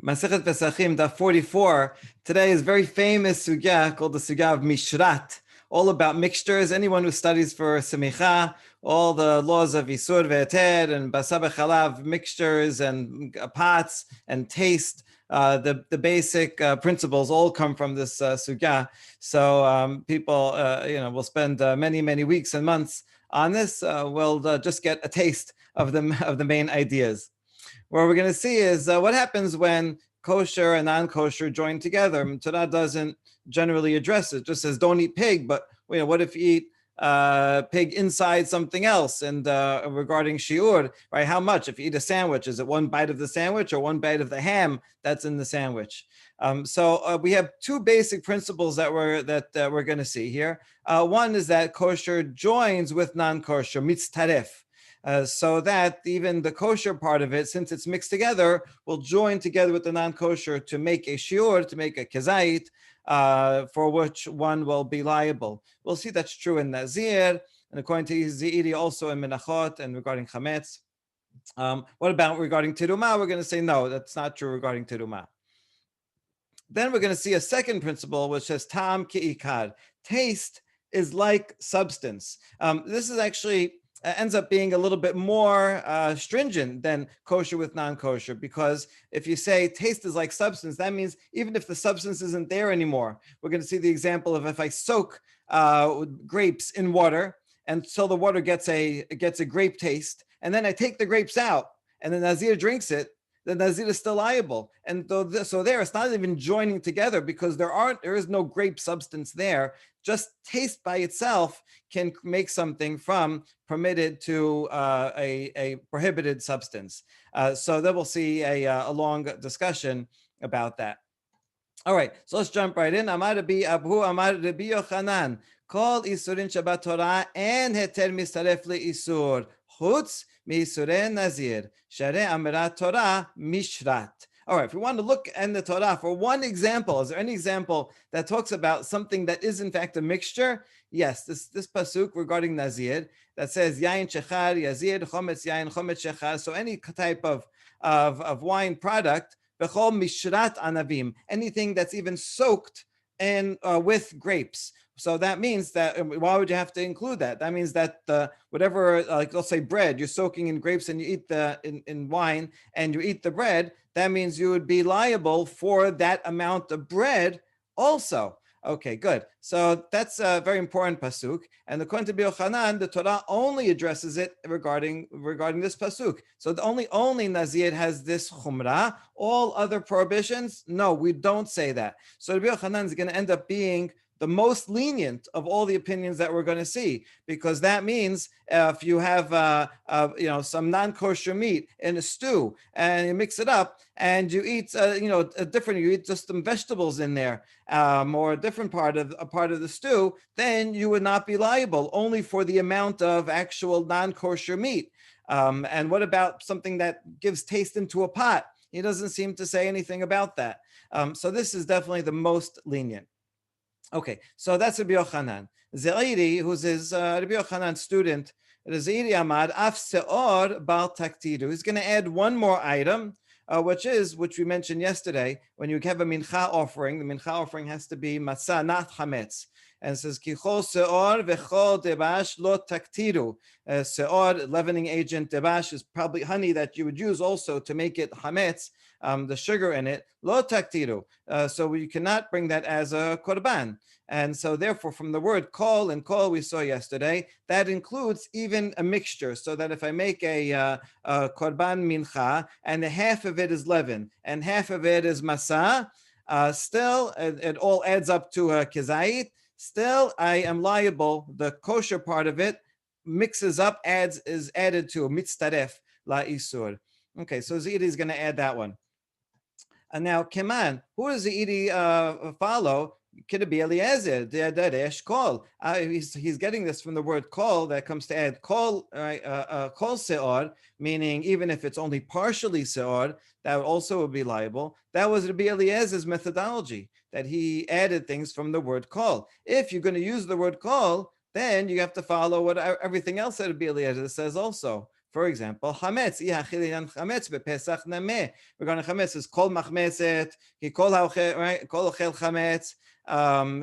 Masechet Pesahim, daf 44. Today is very famous sugya called the sugya of Mishrat, all about mixtures. Anyone who studies for Semicha, all the laws of Isur ve'eter and Basar Chalav mixtures and pots and taste, the basic principles all come from this sugya. So people, will spend many weeks and months on this. We'll just get a taste of the main ideas. What we're going to see is what happens when kosher and non-kosher join together. Torah doesn't generally address it. It just says don't eat pig, but what if you eat pig inside something else? And regarding shiur, right? How much? If you eat a sandwich, is it one bite of the sandwich or one bite of the ham that's in the sandwich? So we have two basic principles that we're going to see here. One is that kosher joins with non-kosher, mitztaref. So that even the kosher part of it, since it's mixed together, will join together with the non-kosher to make a shiur, to make a kezyit, for which one will be liable. We'll see that's true in Nazir, and according to Zeiri, also in menahot and regarding chametz. What about regarding Terumah? We're going to say no, that's not true regarding Terumah. Then we're going to see a second principle, which says tam ki'ikar. Taste is like substance. This is actually ends up being a little bit more stringent than kosher with non-kosher, because if you say taste is like substance, that means even if the substance isn't there anymore. We're going to see the example of if I soak grapes in water until the water gets a grape taste, and then I take the grapes out, and the Nazir drinks it, the Nazir is still liable. And so there, it's not even joining together because there is no grape substance there. Just taste by itself can make something from permitted to a prohibited substance. So then we'll see a long discussion about that. All right, so let's jump right in. Amar Rabbi Abu, Amar Rabbi Yohanan, Kol Isurin Shabbat Torah and Heter Mistaref Isur, Chutz Misurei Nazir, Sharei Amirat Torah Mishrat. All right, if we want to look in the Torah for one example, is there any example that talks about something that is in fact a mixture? Yes, this pasuk regarding Nazir that says Yain Shechar, Yazir, Chometz Yain, Chometz Shechar. So any type of wine product, Bechol Mishrat Anavim, anything that's even soaked in with grapes. So that means that, why would you have to include that? That means that whatever, like let's say bread, you're soaking in grapes and you eat in wine and you eat the bread, that means you would be liable for that amount of bread also. Okay, good. So that's a very important pasuk. And according to Yohanan, the Torah only addresses it regarding this pasuk. So the only Nazir has this chumrah. All other prohibitions, no, we don't say that. So Yohanan is going to end up being the most lenient of all the opinions that we're going to see, because that means if you have some non-kosher meat in a stew and you mix it up and you eat you eat just some vegetables in there or a different part of the stew, then you would not be liable only for the amount of actual non-kosher meat. And what about something that gives taste into a pot? He doesn't seem to say anything about that. So this is definitely the most lenient. Okay, so that's Rabbi Yohanan. Zeiri, who's his Rabbi Yochanan's student, Zeiri Amad Af Seor Bal Taktidu. He's going to add one more item, which we mentioned yesterday. When you have a mincha offering, the mincha offering has to be matzah, not chametz. And it says kichol seor vechol debash lo taktiru. Seor, leavening agent, debash is probably honey that you would use also to make it chametz. The sugar in it, lo taktiru. So you cannot bring that as a korban. And so therefore, from the word kol we saw yesterday, that includes even a mixture. So that if I make a korban mincha and half of it is leaven and half of it is masa, still it all adds up to a kezyit. Still, I am liable. The kosher part of it mixes up, is added to mitztaref la isur. Okay, so Zeiri is going to add that one. And now, Keman, who does Zeiri follow? Could it be Eliezer? Kol. He's getting this from the word kol that comes to add kol, kol seor, meaning even if it's only partially seor, that also would be liable. That was Rabbi Eliezer's methodology, that he added things from the word kol. If you're going to use the word kol, then you have to follow what everything else that Rabbi Eliezer says also. For example, chametz, chametz bepesach nameh. Regarding chametz, is kol machmeset, kol haochel, right? Kol ochel chametz.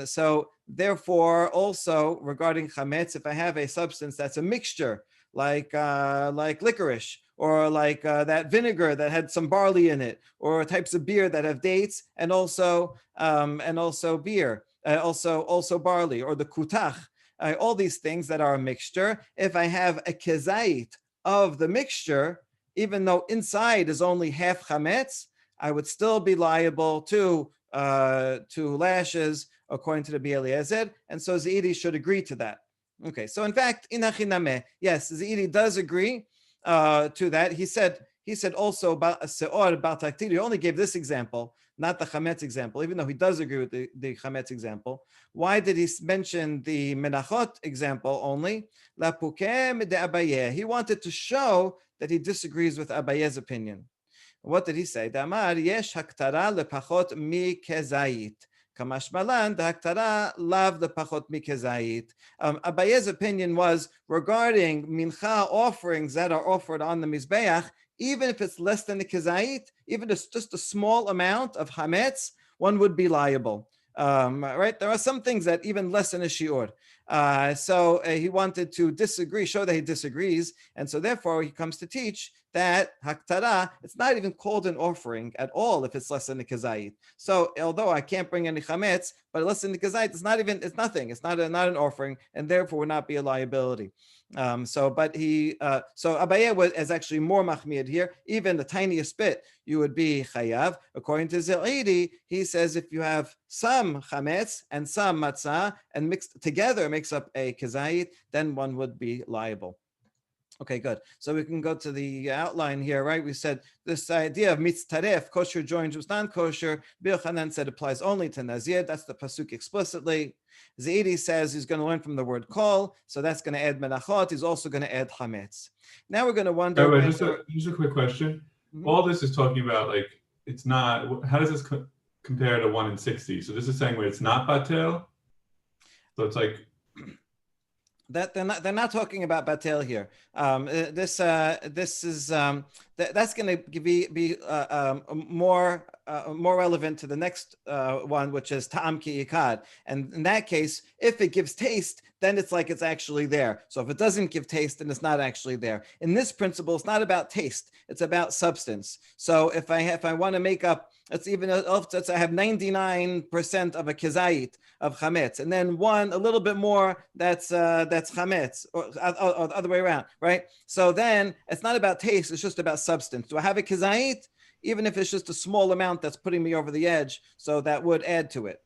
So therefore, also regarding chametz, if I have a substance that's a mixture, like licorice, or like that vinegar that had some barley in it, or types of beer that have dates, and also beer, also barley, or the kutach. All these things that are a mixture. If I have a kezyit of the mixture, even though inside is only half chametz, I would still be liable to lashes according to the Eliezer, and so Zeiri should agree to that. Okay, so in fact, in hachinameh, yes, Zeiri does agree to that. He said also about a seor about taktir. He only gave this example, not the chametz example, even though he does agree with the chametz example. Why did he mention the menahot example only? La pukem de Abaye. He wanted to show that he disagrees with Abaye's opinion. What did he say? Damar yesh haktara lepachot mi kezyit. Kamash malan haktara lav lepachot mi kezyit. Abaye's opinion was regarding mincha offerings that are offered on the mizbeach, even if it's less than the kezyit, even if it's just a small amount of hametz, one would be liable. Right? There are some things that even less than a shiur. So he wanted to show that he disagrees, and so therefore he comes to teach that haktara, it's not even called an offering at all if it's less than the kezyit. So although I can't bring any chametz, but less than the kezyit, it's nothing. It's not an offering, and therefore would not be a liability. So Abaye is actually more machmir here. Even the tiniest bit, you would be chayav. According to Zeiri, he says if you have some chametz and some matzah and mixed together makes up a kezyit, then one would be liable. Okay, good. So we can go to the outline here, right? We said this idea of mitztaref, kosher joins with non-kosher. Yohanan said applies only to Nazir. That's the pasuk explicitly. Zeiri says he's going to learn from the word kol, so that's going to add menahot. He's also going to add chametz. Now we're going to wonder. Wait, just a quick question. Mm-hmm. All this is talking about, like, it's not. How does this compare to 1 in 60? So this is saying where it's not batel. So it's like. That they're not talking about batel here. This is that's going to be more relevant to the next one, which is ta'am ki ikad. And in that case, if it gives taste, then it's like it's actually there. So if it doesn't give taste, then it's not actually there. In this principle, it's not about taste; it's about substance. So if I want to make up, let's say I have 99% of a kezyit of chametz, and then a little bit more that's chametz, or the other way around, right? So then it's not about taste; it's just about substance. Do I have a kezyit? Even if it's just a small amount that's putting me over the edge, so that would add to it.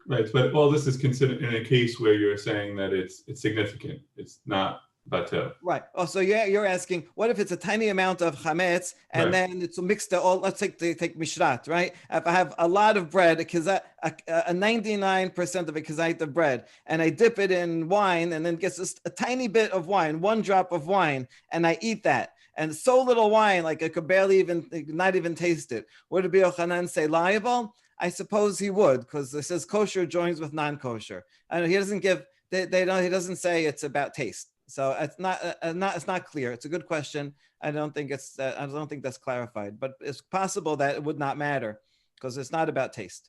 Right, but all this is considered in a case where you're saying that it's significant. It's not batel. Right. Oh, so you're asking, what if it's a tiny amount of chametz and then it's mixed all? Let's take mishrat, right? If I have a lot of bread, a 99% of a kezyit of bread, and I dip it in wine, and then gets just a tiny bit of wine, 1 drop of wine, and I eat that. And so little wine, like I could barely not even taste it. Would it be Yohanan say liable? I suppose he would, because it says kosher joins with non-kosher. I know he doesn't give. He doesn't say it's about taste. So it's not clear. It's a good question. I don't think that's clarified, but it's possible that it would not matter because it's not about taste.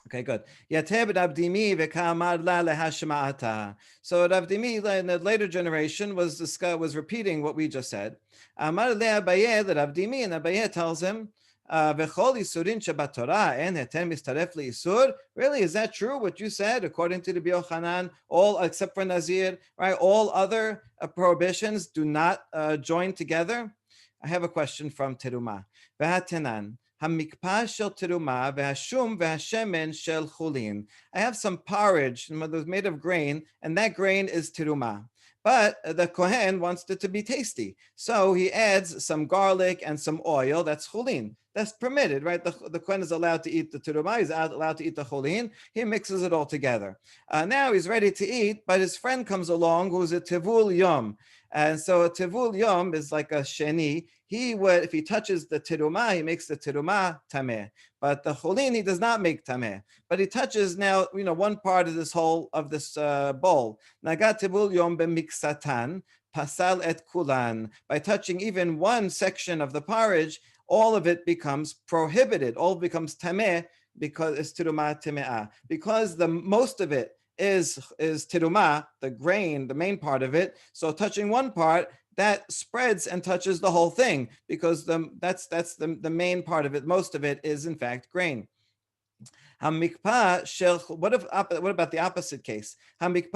Okay, good. So Rav Dimi in the later generation was repeating what we just said. Amar le Abaye, that Rav Dimi, and Abaye tells him, really, is that true what you said? According to the Yohanan, all except for Nazir, right? All other prohibitions do not join together. I have a question from Terumah. Hamikpa shel terumah v'hashum v'hashemen shel chulin. I have some porridge that was made of grain, and that grain is terumah. But the Kohen wants it to be tasty. So he adds some garlic and some oil. That's chulin. That's permitted, right? The Kohen is allowed to eat the terumah. He's allowed to eat the chulin. He mixes it all together. Now he's ready to eat, but his friend comes along who's a tivul yom. And so a tivul yom is like a sheni. If he touches the terumah, he makes the terumah tameh. But the chulin, he does not make tameh. But he touches now, one part of this bowl. Nagat tivul yom b'miksatan. pasal et kulan. By touching even one section of the porridge, all of it becomes prohibited. All becomes tameh because it's terumah teme'ah. Because the most of it is terumah, the grain, the main part of it. So touching one part, that spreads and touches the whole thing because that's the main part of it. Most of it is in fact grain. What about the opposite case? If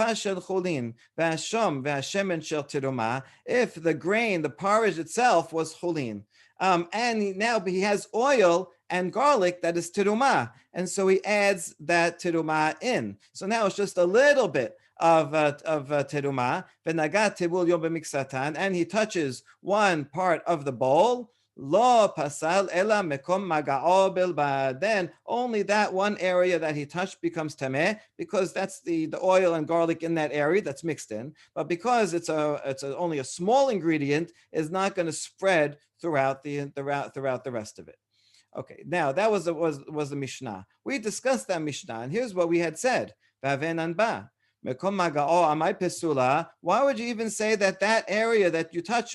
the grain, the porridge itself was chulin, and now he has oil and garlic that is terumah, and so he adds that terumah in. So now it's just a little bit of terumah, and he touches one part of the bowl. Lo pasal ela mekom maga'o bilbad. Then only that one area that he touched becomes tameh because that's the oil and garlic in that area that's mixed in. But because it's only a small ingredient, is not going to spread throughout the rest of it. Okay, now that was the Mishnah. We discussed that Mishnah, and here's what we had said. Why would you even say that area that you touch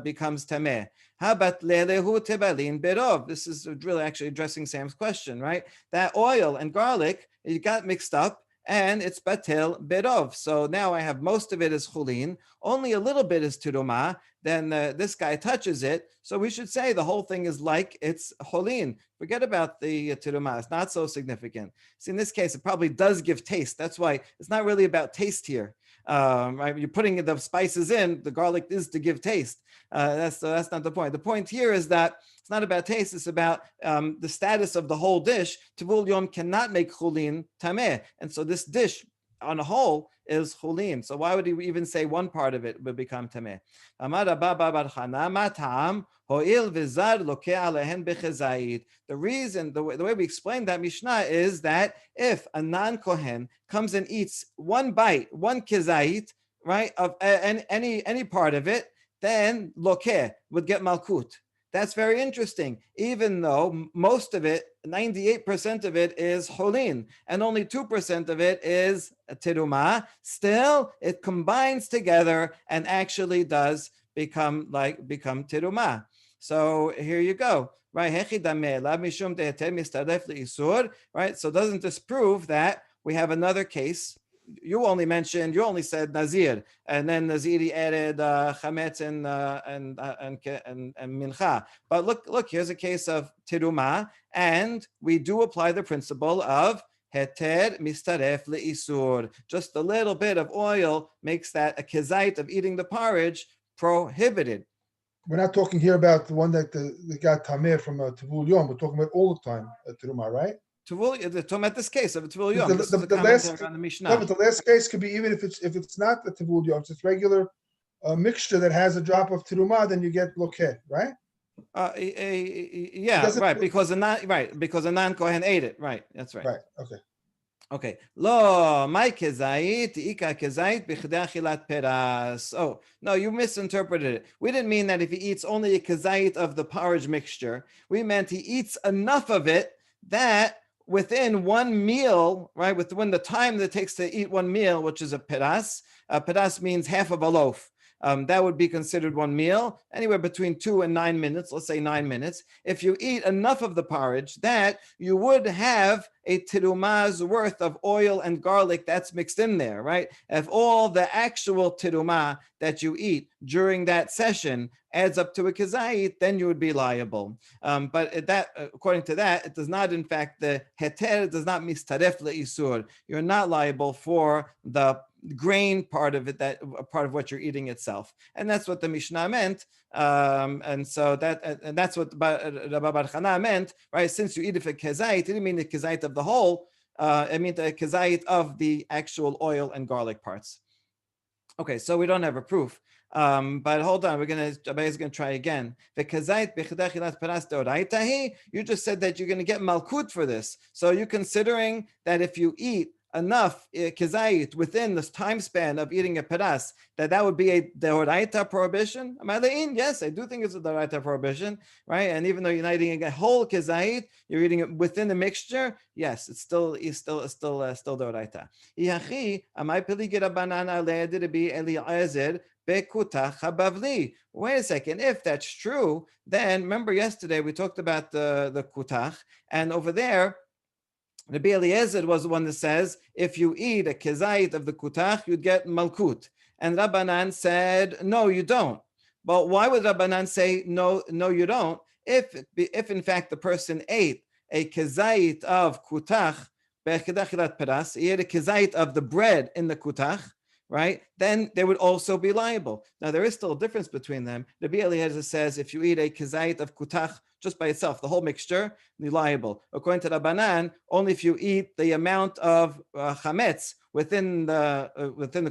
becomes tameh? How about lelehu tebalin berov? This is really actually addressing Sam's question, right? That oil and garlic, it got mixed up, and it's batel berov. So now I have most of it is chulin, only a little bit is terumah. Then this guy touches it, so we should say the whole thing is like it's chulin. Forget about the terumah; it's not so significant. See, in this case, it probably does give taste. That's why it's not really about taste here. Right? You're putting the spices in. The garlic is to give taste. That's not the point. The point here is that it's not about taste. It's about the status of the whole dish. Tivul yom cannot make chulin tameh, and so this dish on a whole is chulin. So why would he even say one part of it would become tameh? Amar Rabba bar Chana matam ho'il v'zar lokeh alehen bechezayit. The reason, the way we explain that Mishnah is that if a non-kohen comes and eats one bite, one kezyit, right, of any part of it, then lokeh would get malkut. That's very interesting. Even though most of it, 98% of it is cholin, and only 2% of it is terumah, still it combines together and actually does become terumah. So here you go. Right? Right? So doesn't this prove that we have another case? You only said Nazir, and then Naziri added chametz and mincha. But look, here's a case of terumah, and we do apply the principle of heter mistaref leisur. Just a little bit of oil makes that a kezyit of eating the porridge prohibited. We're not talking here about the one that got tameh from Tavul Yom. We're talking about all the time terumah, right? Talking about this case of Tavul Yom. This is the commentary on the Mishnah. No, but the last case could be even if it's not the Tavul Yom, it's regular mixture that has a drop of terumah, then you get lokeh, right? Yeah, right. Because a non-kohen ate it. Right. That's right. Right. Okay. Okay. Lo, my kezyit, ika kezyit, b'chidei achilat peras. Oh, no, you misinterpreted it. We didn't mean that if he eats only a kezyit of the porridge mixture. We meant he eats enough of it that within one meal, right, within the time that it takes to eat one meal, which is a peras means half of a loaf. That would be considered one meal, anywhere between 2 and 9 minutes, let's say 9 minutes. If you eat enough of the porridge, that you would have a terumah's worth of oil and garlic that's mixed in there, right? If all the actual terumah that you eat during that session adds up to a kezyit, then you would be liable. But according to that, it does not, in fact, the heter does not mistaref leisur. You're not liable for the grain part of it, that part of what you're eating itself, and that's what the Mishnah meant. And that's what Rabba bar Chana meant, right? Since you eat it for kezyit, it didn't mean the kezyit of the whole. It meant the kezyit of the actual oil and garlic parts. Okay, so we don't have a proof. But hold on, Abaye's gonna try again. You just said that you're gonna get malkut for this. So you're considering that if you eat enough kezyit within this time span of eating a peras, that would be a deoraita prohibition? Yes, I do think it's a deoraita prohibition, right? And even though you're not eating a whole kezyit, you're eating it within the mixture. Yes, it's still deoraita. bekutach habavli. Wait a second. If that's true, then remember yesterday we talked about the kutach, and over there, Rabbi Eliezer was the one that says if you eat a kezyit of the kutach, you'd get malkut. And Rabbanan said, no, you don't. But why would Rabbanan say, no, you don't? If in fact the person ate a kezyit of kutach, peras, he ate a kezyit of the bread in the kutach, right? Then they would also be liable. Now there is still a difference between them. Rabbi Eliezer says if you eat a kezyit of kutach just by itself, the whole mixture, you're liable. According to Rabbanan, only if you eat the amount of chametz within the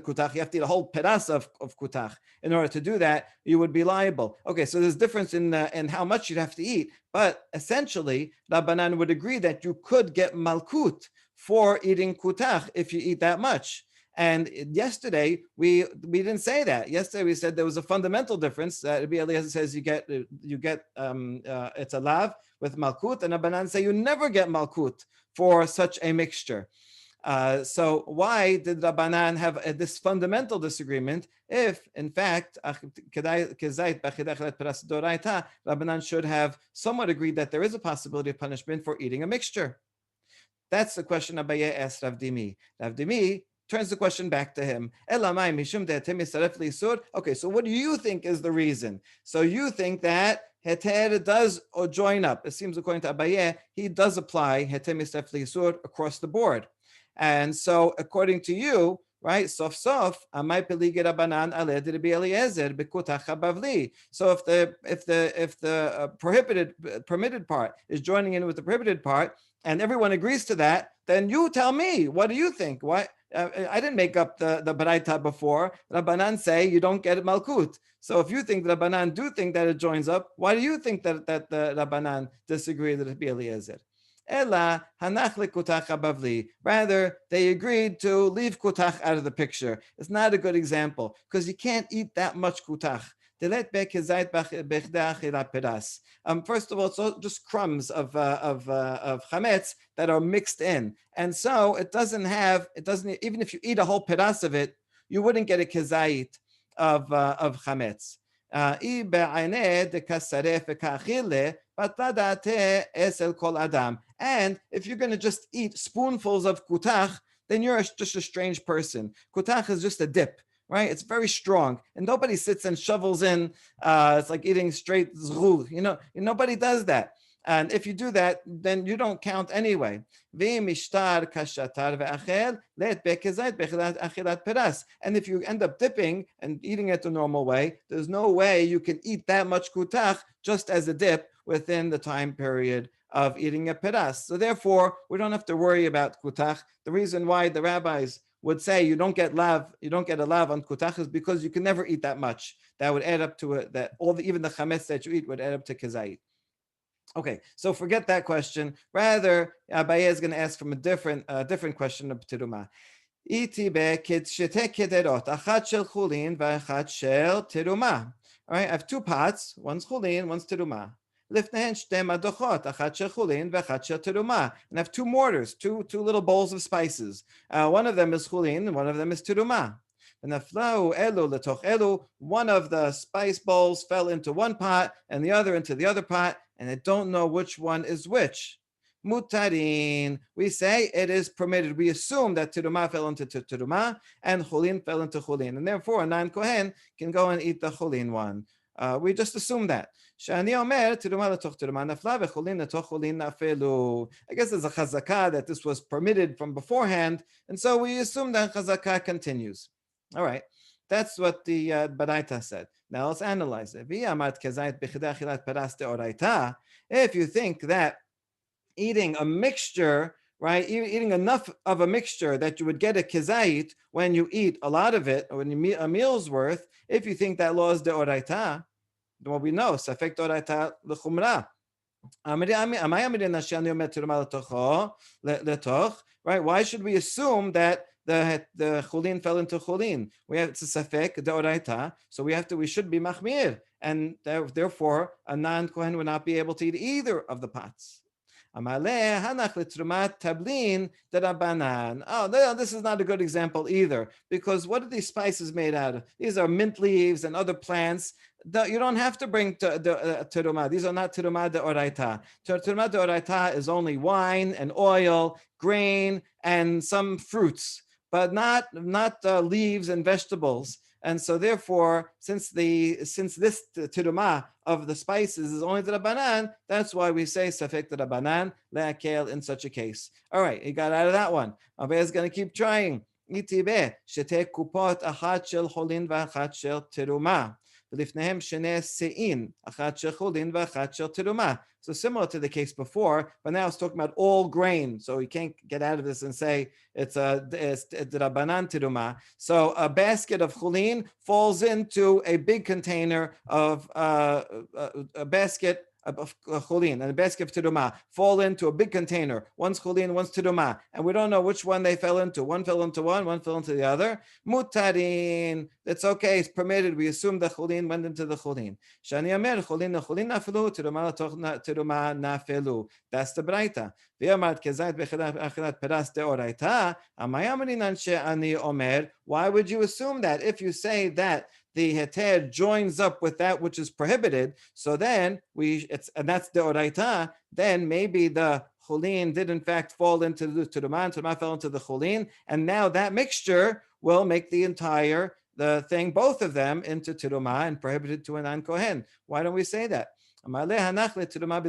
kutach, you have to eat a whole peras of kutach. In order to do that, you would be liable. Okay, so there's difference in how much you'd have to eat, but essentially, Rabbanan would agree that you could get malkut for eating kutach if you eat that much. And yesterday we didn't say that. Yesterday we said there was a fundamental difference. Rabbi Eliezer says you get it's a lav with malkut, and Rabbanan say you never get malkut for such a mixture. So why did Rabbanan have this fundamental disagreement? If in fact Rabbanan should have somewhat agreed that there is a possibility of punishment for eating a mixture. That's the question Abaye asked Rav Dimi. Rav Dimi turns the question back to him. Okay, so what do you think is the reason? So you think that heter does join up. It seems according to Abaye, he does apply heter misaref leisur across the board. And so according to you, right, sof sof, amay pelige Rabbanan ale de Rabbi Eliezer bekutach habavli. So if the permitted part is joining in with the prohibited part, and everyone agrees to that, then you tell me, what do you think? Why? I didn't make up the baraita before. Rabbanan say you don't get malkut. So if you think the Rabbanan do think that it joins up, why do you think that the Rabbanan disagree with Rabbi Eliezer? Ela hanach lekutach habavli. Rather, they agreed to leave kutach out of the picture. It's not a good example because you can't eat that much kutach. First of all, it's just crumbs of chametz that are mixed in, and so it doesn't. Even if you eat a whole peras of it, you wouldn't get a kezyit of chametz. And if you're going to just eat spoonfuls of kutach, then you're just a strange person. Kutach is just a dip. Right, it's very strong, and nobody sits and shovels in. It's like eating straight zrul. Nobody does that. And if you do that, then you don't count anyway. And if you end up dipping and eating it the normal way, there's no way you can eat that much kutach just as a dip within the time period of eating a peras. So therefore, we don't have to worry about kutach. The reason why the rabbis would say you don't get a lav on kutach is because you can never eat that much. That would add up to it. That even the chametz that you eat would add up to kezyit. Okay, so forget that question. Rather, Abaye is going to ask from a different question of Terumah. All right, I have two pots. One's chulin, one's terumah. And I have two mortars, two little bowls of spices. One of them is chulin, and one of them is terumah. One of the spice bowls fell into one pot, and the other into the other pot, and I don't know which one is which. Mutarin, we say it is permitted. We assume that terumah fell into terumah and chulin fell into chulin, and therefore a non-kohen can go and eat the chulin one. We just assume that. I guess there's a chazakah that this was permitted from beforehand, and so we assume that chazakah continues. All right, that's what the baraita said. Now let's analyze it. If you think that eating a mixture, right, eating enough of a mixture that you would get a kezyit when you eat a lot of it, or when you eat a meal's worth, if you think that law is deoraita, well, we know, safek deoraita l'chumra. Right? Why should we assume that the chulin fell into chulin? It's a safek deoraita, so we should be machmir, and therefore a non-kohen would not be able to eat either of the pots. Amaleh hanach l'trumat tablin derabanan. Oh, no, this is not a good example either, because what are these spices made out of? These are mint leaves and other plants. You don't have to bring terumah. These are not terumah de oraita. Terumah de oraita is only wine and oil, grain, and some fruits, but not leaves and vegetables. And so, therefore, since this terumah of the spices is only the Rabbanan, that's why we say safek the Rabbanan le'akel in such a case. All right, he got out of that one. Abba is going to keep trying. Itibe shete kupot achat shel cholin v'achat shel terumah. So similar to the case before, but now it's talking about all grain. So you can't get out of this and say it's Rabbanan terumah. So a basket of chulin falls into a big container of a basket of chulin, and a basket of terumah fall into a big container. One's chulin, one's terumah, and we don't know which one they fell into. One fell into one fell into the other. Mutarin, it's okay, it's permitted. We assume the chulin went into the chulin. Shani amer chulin nafelu, terumah nafelu. That's the braita. V'yamad kezyit bechilat peras deoraita. Amayamrin anshe ani omer. Why would you assume that? If you say that the heter joins up with that which is prohibited, so then and that's the oraita, then maybe the chulin did in fact fall into the terumah, terumah fell into the chulin, and now that mixture will make the thing, both of them, into terumah and prohibited to a non-kohen. Why don't we say that? There's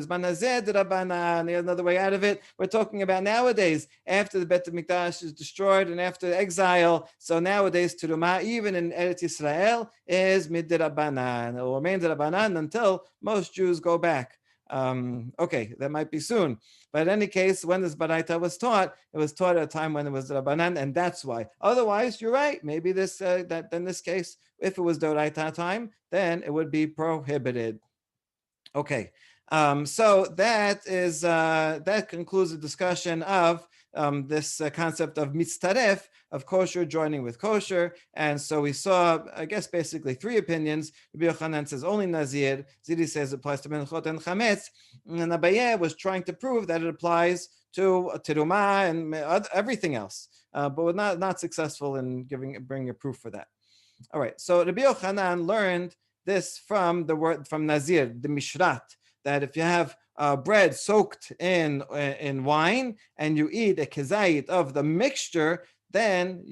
another way out of it. We're talking about nowadays, after the Bet HaMikdash is destroyed and after exile. So nowadays, terumah, even in Eretz Yisrael, is midrabanan. It will remain drabanan until most Jews go back. Okay, that might be soon. But in any case, when this baraita was taught, it was taught at a time when it was drabanan, and that's why. Otherwise, you're right. Maybe in this case, if it was doraita time, then it would be prohibited. Okay, so that concludes the discussion of this concept of mitzaref, of kosher joining with kosher. And so we saw, I guess, basically three opinions. Rabbi Yohanan says only Nazir. Zeiri says it applies to menahot and chametz. And Abaye was trying to prove that it applies to terumah and everything else, but was not successful in bringing a proof for that. All right, so Rabbi Yohanan learned this from Nazir, the Mishrat, that if you have bread soaked in wine and you eat a kezyit of the mixture, then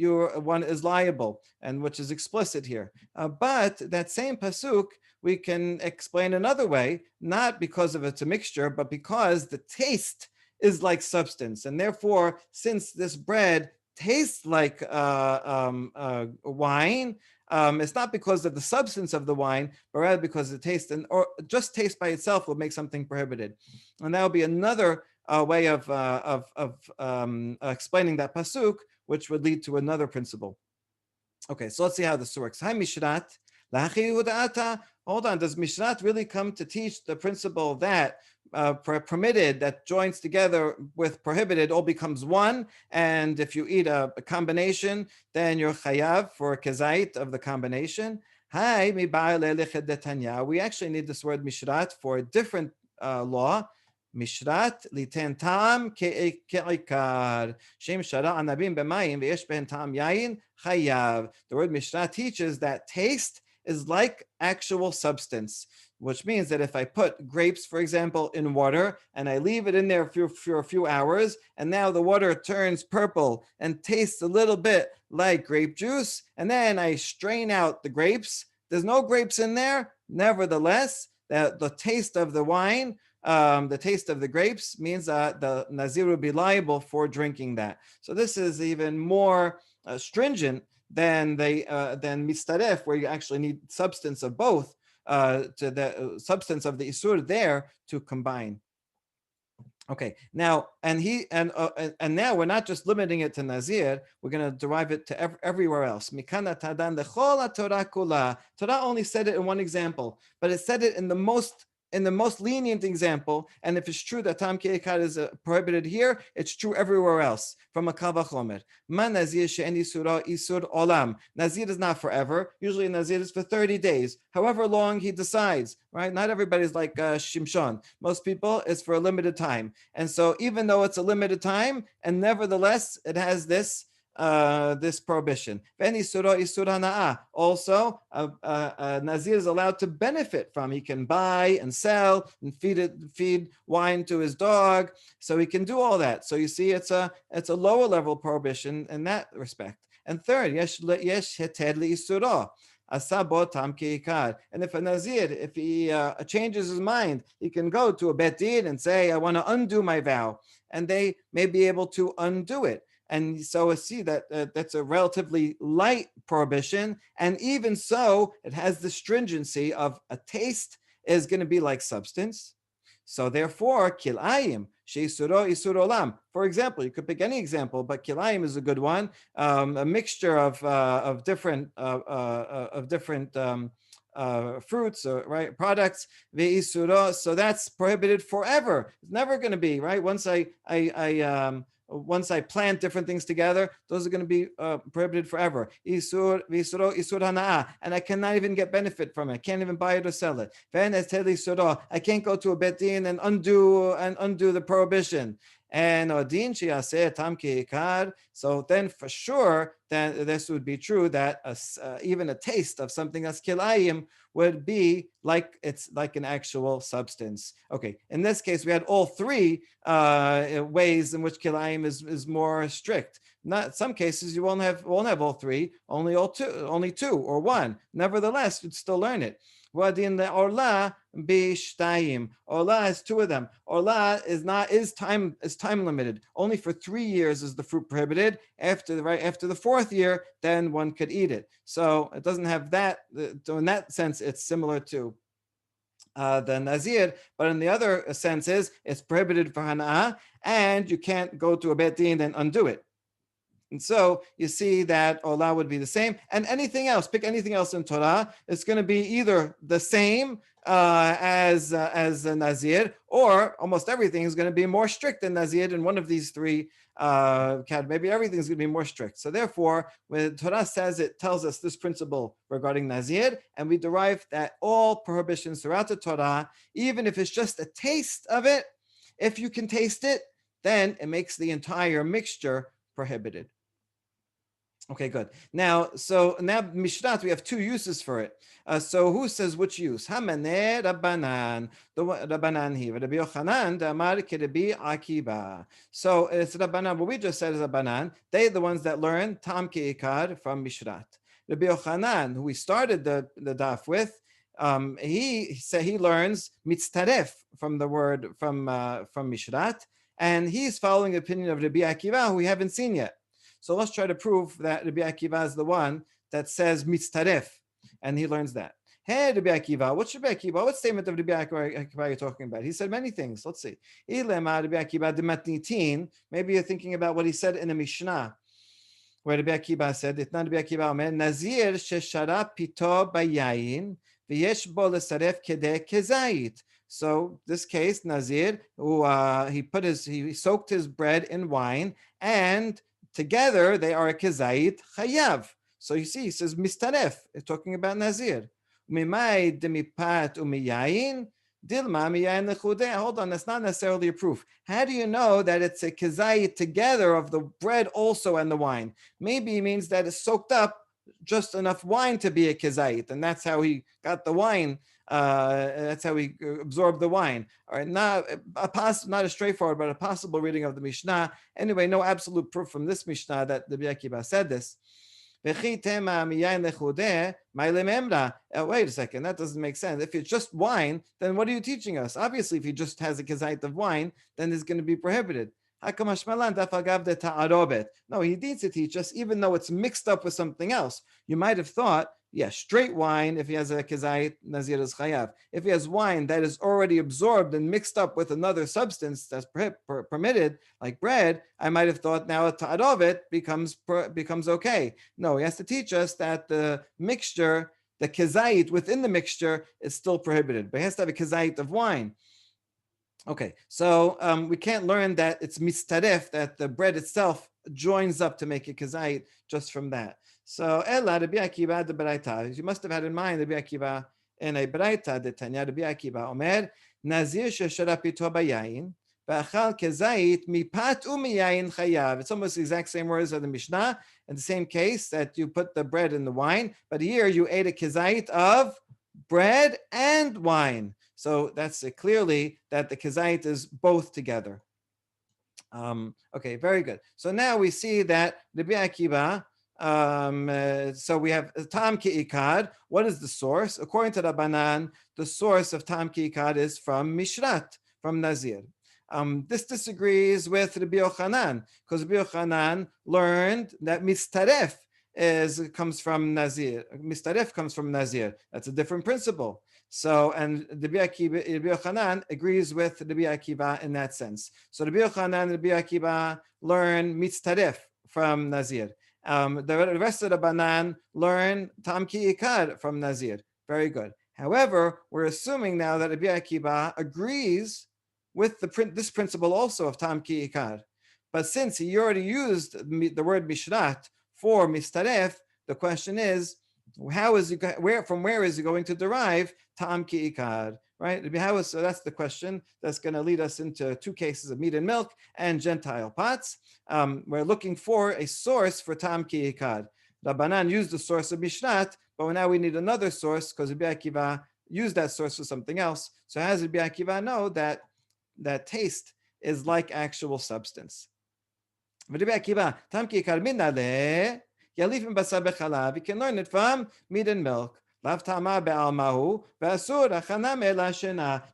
one is liable, and which is explicit here. But that same pasuk we can explain another way, not because of it's a mixture, but because the taste is like substance, and therefore, since this bread tastes like wine. It's not because of the substance of the wine, but rather because the taste, or just taste by itself will make something prohibited. And that will be another way of explaining that pasuk, which would lead to another principle. Okay, so let's see how this works. Hi, Mishrat. Hold on, does Mishrat really come to teach the principle that permitted, that joins together with prohibited, all becomes one, and if you eat a combination, then you're chayav for a kezyit of the combination? Hi, we actually need this word Mishrat for a different law. Mishrat liten tam ke'ikar shem shara anabim b'mayim ve'yesh behen tam yayin chayav. The word Mishrat teaches that taste is like actual substance, which means that if I put grapes, for example, in water and I leave it in there for a few hours, and now the water turns purple and tastes a little bit like grape juice, and then I strain out the grapes, there's no grapes in there. Nevertheless, the taste of the wine, the taste of the grapes means that the Nazir will be liable for drinking that. So this is even more stringent than mistaref, where you actually need substance of both, to the substance of the isur there to combine. Okay, now and now we're not just limiting it to Nazir, we're going to derive it to everywhere else. Mikana tadan lechol Torah kula. Torah only said it in one example, but it said it in the most in the most lenient example, and if it's true that tam keikad is prohibited here, it's true everywhere else from a kal vachomer. Man nazir she'en isura isur olam. Nazir is not forever. Usually nazir is for 30 days, however long he decides, right? Not everybody's like Shimshon. Most people, it's for a limited time. And so even though it's a limited time, and nevertheless, it has this prohibition. Also, a Nazir is allowed to benefit from. He can buy and sell and feed wine to his dog. So he can do all that. So you see, it's a lower level prohibition in that respect. And third, yesh heter le'isuro. And if a Nazir, if he changes his mind, he can go to a bet din and say, I want to undo my vow. And they may be able to undo it. And so I see that that's a relatively light prohibition. And even so, it has the stringency of a taste is going to be like substance. So therefore, kilayim, sheisuro isur olam. For example, you could pick any example, but kilayim is a good one. A mixture of different fruits or right products. Ve'isuro. So that's prohibited forever. It's never going to be right. Once I plant different things together, those are going to be prohibited forever. Isur hana'ah, and I cannot even get benefit from it. I can't even buy it or sell it. I can't go to a bet din and undo the prohibition. And odin sheyaseh tam keikad. So then, for sure, then this would be true that even a taste of something that's kilayim would be like it's like an actual substance. Okay, in this case, we had all three ways in which kilayim is more strict. Not some cases you won't have all three, only two or one. Nevertheless, you'd still learn it. Wadin the orla b'shtayim. Orla has two of them. Orla is time limited. Only for 3 years is the fruit prohibited. After the fourth year, then one could eat it. So it doesn't have that. So in that sense, it's similar to the Nazir, but in the other sense is it's prohibited for hana'ah, and you can't go to a bet din and undo it. And so you see that Olah would be the same. And anything else, pick anything else in Torah, it's going to be either the same as a Nazir, or almost everything is going to be more strict than Nazir in one of these three. Maybe everything is going to be more strict. So therefore, when Torah says, it tells us this principle regarding Nazir, and we derive that all prohibitions throughout the Torah, even if it's just a taste of it, if you can taste it, then it makes the entire mixture prohibited. Okay, good. Now Mishnat, we have two uses for it. So who says which use? Hamaneh Rabbanan. The Rabbanan here. Rabbi Yohanan, Amar Kerebi Akiva. So it's Rabbanan. What we just said is Rabbanan. They're the ones that learn Tam Keikar from Mishrat. Rabbi Yohanan, who we started the daf with, he learns mitztaref from the word from Mishrat, and he's following the opinion of Rabbi Akiva, who we haven't seen yet. So let's try to prove that Rabbi Akiva is the one that says mitztaref, and he learns that. Hey, Rabbi Akiva, what's Rabbi Akiva? What statement of Rabbi Akiva are you talking about? He said many things. Let's see. Maybe you're thinking about what he said in the Mishnah, where Rabbi Akiva said, "Itna Rabbi Akiva omer Nazir sheshara pito bayayin v'yesh bo lesaref kedeh kezyit." So this case, Nazir, who he soaked his bread in wine, and together they are a kezyit chayav. So you see, he says mistaref, talking about Nazir. Mimai demipat umiyayin dilma miyayin lechudeh. Hold on, that's not necessarily a proof. How do you know that it's a kezyit together of the bread also and the wine? Maybe it means that it's soaked up just enough wine to be a kezyit, and that's how he got the wine. That's how he absorbed the wine. All right, not a straightforward, but a possible reading of the Mishnah. Anyway, no absolute proof from this Mishnah that the Akiva said this. Wait a second, that doesn't make sense. If it's just wine, then what are you teaching us? Obviously, if he just has a kezyit of wine, then it's going to be prohibited. No, he needs to teach us, even though it's mixed up with something else. You might have thought, straight wine, if he has a kezyit, Nazir is chayav. If he has wine that is already absorbed and mixed up with another substance that's permitted, like bread, I might have thought now a ta'arovet becomes okay. No, he has to teach us that the mixture the kezyit within the mixture is still prohibited, but it has to have a kezyit of wine. Okay, so we can't learn that it's mistaref, that the bread itself joins up to make a kezyit just from that. So Ella Rabbi Akiva de Baraita. You must have had in mind Rabbi Akiva in a Baraita de Tanya Rabbi Akiva Omer Nazir sheshara pito bayayin v'achal kezyit mipat umiyayin chayav. It's almost the exact same words of the Mishnah. In the same case that you put the bread in the wine, but here you ate a kezyit of bread and wine. So that's clearly that the kezyit is both together. Okay, very good. So now we see that Rabbi Akiva, so we have Tam Ki'ikad. What is the source? According to Rabbanan, the source of Tam Ki'ikad is from Mishrat, from Nazir. This disagrees with Rabbi Yohanan, because Rabbi Yohanan learned that Mistaref comes from Nazir. Mistaref comes from Nazir. That's a different principle. So, and Rabbi Yohanan agrees with Rabbi Akiva in that sense. So Rabbi Yohanan and Rabbi Akiva learn Mitztaref from Nazir. The rest of the Banan learn Tam Ki'ikad from Nazir. Very good. However, we're assuming now that Rabbi Akiva agrees with this principle also of Tam Ki'ikad. But since he already used the word Mishrat for Mistaref, the question is, from where is he going to derive Tam Ki'ikad, right? So that's the question that's going to lead us into two cases of meat and milk and Gentile pots. We're looking for a source for Tam Ki'ikad. Rabbanan used the source of Mishrat, but now we need another source because Rabbi Akiva used that source for something else. So how does Rabbi Akiva know that taste is like actual substance? Rabbi Akiva, Tam Ki'ikad minale. You can learn it from meat and milk.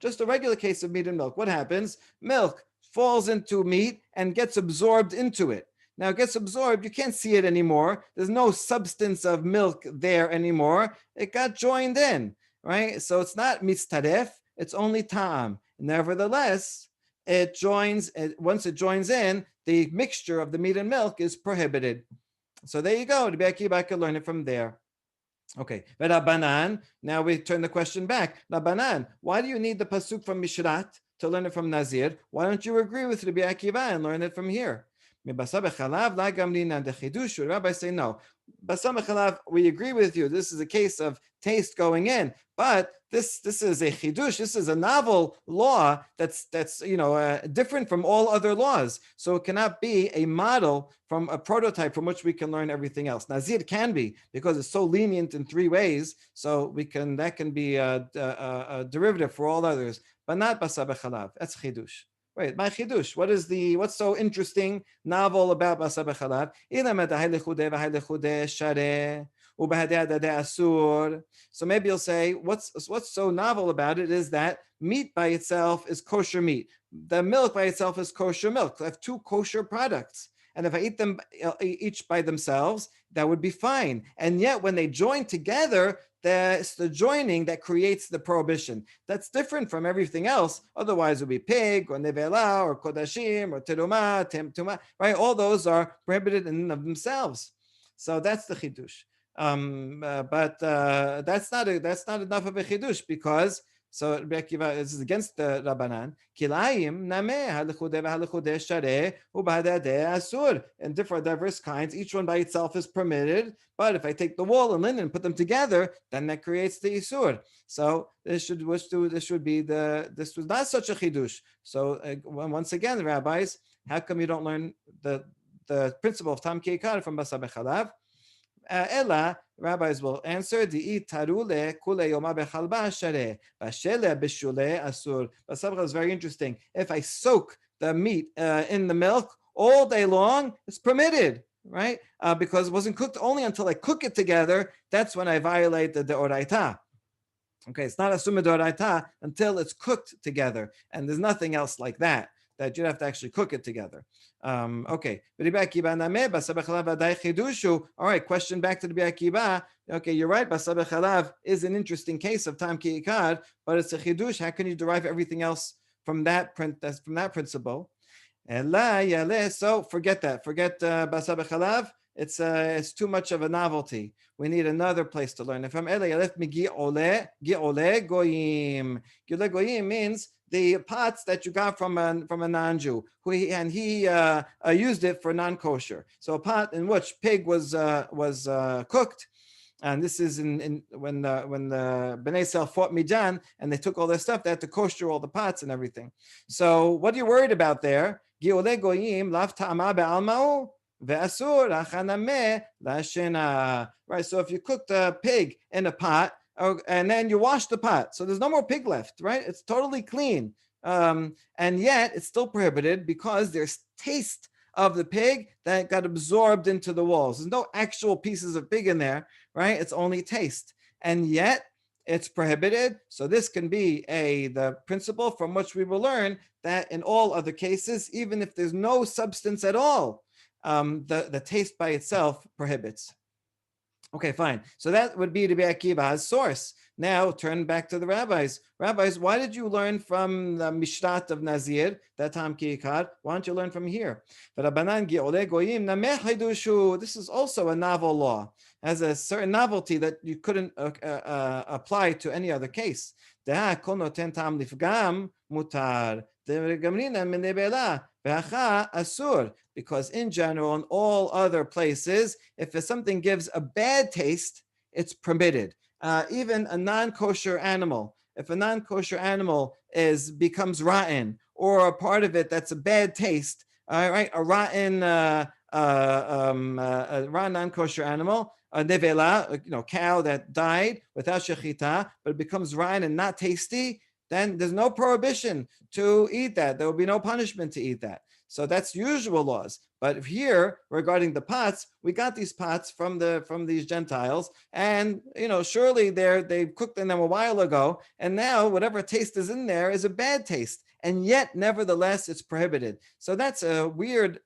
Just a regular case of meat and milk. What happens? Milk falls into meat and gets absorbed into it. Now it gets absorbed, you can't see it anymore. There's no substance of milk there anymore. It got joined in, right? So it's not mitztaref, it's only ta'am. Nevertheless, once it joins in, the mixture of the meat and milk is prohibited. So there you go. Rabbi Akiva could learn it from there. Okay. But Rabbanan, now we turn the question back. Rabbanan, why do you need the pasuk from Mishrat to learn it from Nazir? Why don't you agree with Rabbi Akiva and learn it from here? Rabbi say no. Basar b'chalav, we agree with you. This is a case of taste going in, but this is a chidush. This is a novel law that's different from all other laws. So it cannot be a model from a prototype from which we can learn everything else. Nazir can be because it's so lenient in three ways. So that can be a derivative for all others, but not basar b'chalav. That's chidush. Wait, my chidush. What's so interesting, novel about basar b'chalav? So maybe you'll say, what's so novel about it is that meat by itself is kosher meat. The milk by itself is kosher milk. I have two kosher products. And if I eat them each by themselves, that would be fine. And yet when they join together, it's the joining that creates the prohibition. That's different from everything else. Otherwise, it would be pig or nevela or kodashim or terumah, tumah, right? All those are prohibited in and of themselves. So that's the chidush. But that's not enough of a chidush because so Rabbi Akiva is against the Rabbanan. Kilayim nameh halichudeh v'halichudeh shareh ubahadeh asur. And diverse kinds, each one by itself is permitted. But if I take the wool and linen and put them together, then that creates the isur. So this was not such a chidush. So once again, the rabbis, how come you don't learn the principle of Tam Ki'ikad from basar b'chalav? Ella, rabbis will answer, Di tarule kule yoma bechalba shareh, bashele beshule asur. Basar is very interesting. If I soak the meat in the milk all day long, it's permitted, right? Because it wasn't cooked only until I cook it together. That's when I violate the deoraita. Okay, it's not a summa deoraita until it's cooked together, and there's nothing else like that you'd have to actually cook it together. Okay. All right, question back to the Rabbi Akiva. Okay, you're right. Basar b'chalav is an interesting case of Tam Ki'ikad, but it's a chidush. How can you derive everything else from that principle? So forget that. Forget basar b'chalav. it's too much of a novelty. We need another place to learn. From Gi'ole Goyim. Gi'ole Goyim means the pots that you got from a non-Jew, he used it for non-kosher. So a pot in which pig was cooked, and this is when the Bnei Israel fought Midian and they took all their stuff. They had to kosher all the pots and everything. So what are you worried about there? Gi'ole Goyim lav ta'ama be'alma'u ve'asur achanameh lashena. Right. So if you cooked a pig in a pot, and then you wash the pot, so there's no more pig left, right? It's totally clean, and yet it's still prohibited because there's taste of the pig that got absorbed into the walls. There's no actual pieces of pig in there, right? It's only taste, and yet it's prohibited. So this can be the principle from which we will learn that in all other cases, even if there's no substance at all, the taste by itself prohibits. Okay, fine. So that would be Rabbi Akiva's source. Now turn back to the rabbis. Rabbis, why did you learn from the Mishrat of Nazir, that Tam Ki Ikad? Why don't you learn from here? This is also a novel law, has a certain novelty that you couldn't apply to any other case. Because in general, in all other places, if something gives a bad taste, it's permitted. Even a non-kosher animal, if a non-kosher animal becomes rotten, or a part of it that's a bad taste, right? A rotten non-kosher animal, a nevela, cow that died without shechita, but it becomes rotten and not tasty, then there's no prohibition to eat that. There will be no punishment to eat that. So that's usual laws. But here, regarding the pots, we got these pots from these Gentiles, and surely they cooked in them a while ago, and now whatever taste is in there is a bad taste, and yet nevertheless it's prohibited. So that's a weird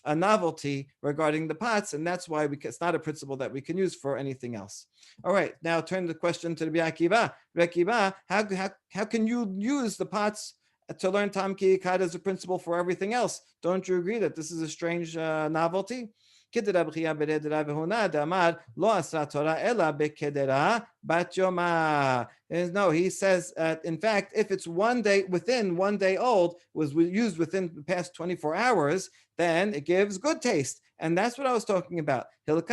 a novelty regarding the pots, and that's why it's not a principle that we can use for anything else. All right, now turn the question to Rabbi Akiva. Rabbi Akiva, how can you use the pots to learn Tam Ki Ikad as a principle for everything else? Don't you agree that this is a strange novelty? No, he says, in fact, if it's within 1 day old, was used within the past 24 hours, then it gives good taste. And that's what I was talking about. It's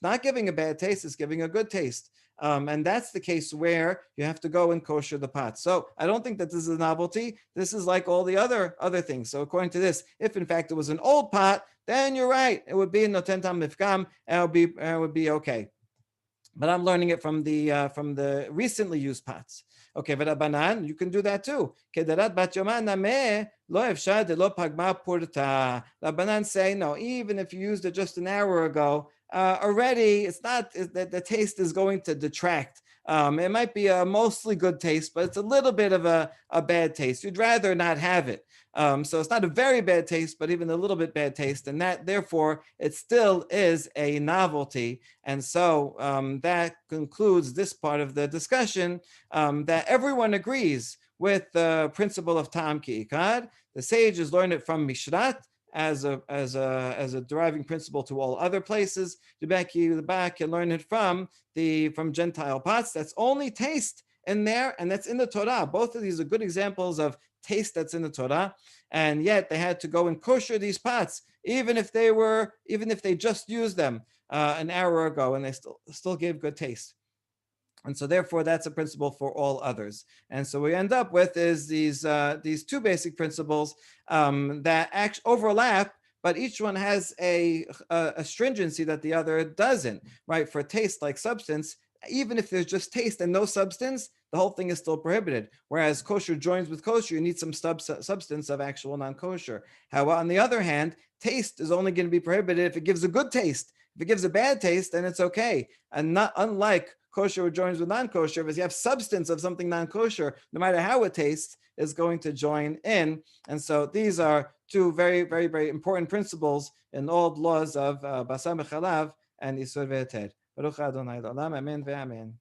not giving a bad taste, it's giving a good taste. And that's the case where you have to go and kosher the pot. So I don't think that this is a novelty. This is like all the other things. So according to this, if in fact it was an old pot, then you're right. It would be noten tam nifkam, and it would be okay. But I'm learning it from the recently used pots. Okay, Rabbanan, you can do that too. Rabbanan say no, even if you used it just an hour ago, already it's not that the taste is going to detract. It might be a mostly good taste, but it's a little bit of a bad taste. You'd rather not have it. So it's not a very bad taste, but even a little bit bad taste, and that therefore it still is a novelty. And so that concludes this part of the discussion, that everyone agrees with the principle of Tam Ki Ikad. The sages learn it from Mishrat as a deriving principle to all other places. The back can learn it from Gentile Pots. That's only taste in there, and that's in the Torah. Both of these are good examples of taste that's in the Torah, and yet they had to go and kosher these pots, even if they just used them an hour ago, and they still gave good taste. And so therefore that's a principle for all others. And so we end up with is these two basic principles that actually overlap, but each one has a stringency that the other doesn't, right? For taste like substance, even if there's just taste and no substance, the whole thing is still prohibited. Whereas kosher joins with kosher, you need some substance of actual non-kosher. However, on the other hand, taste is only going to be prohibited if it gives a good taste. If it gives a bad taste, then it's okay. And not unlike kosher joins with non-kosher, if you have substance of something non-kosher, no matter how it tastes, is going to join in. And so these are two very, very, very important principles in all the laws of Basar B'Chalav and Isur Ve'eter. Baruch Adonai L'olam, Amen ve'Amen.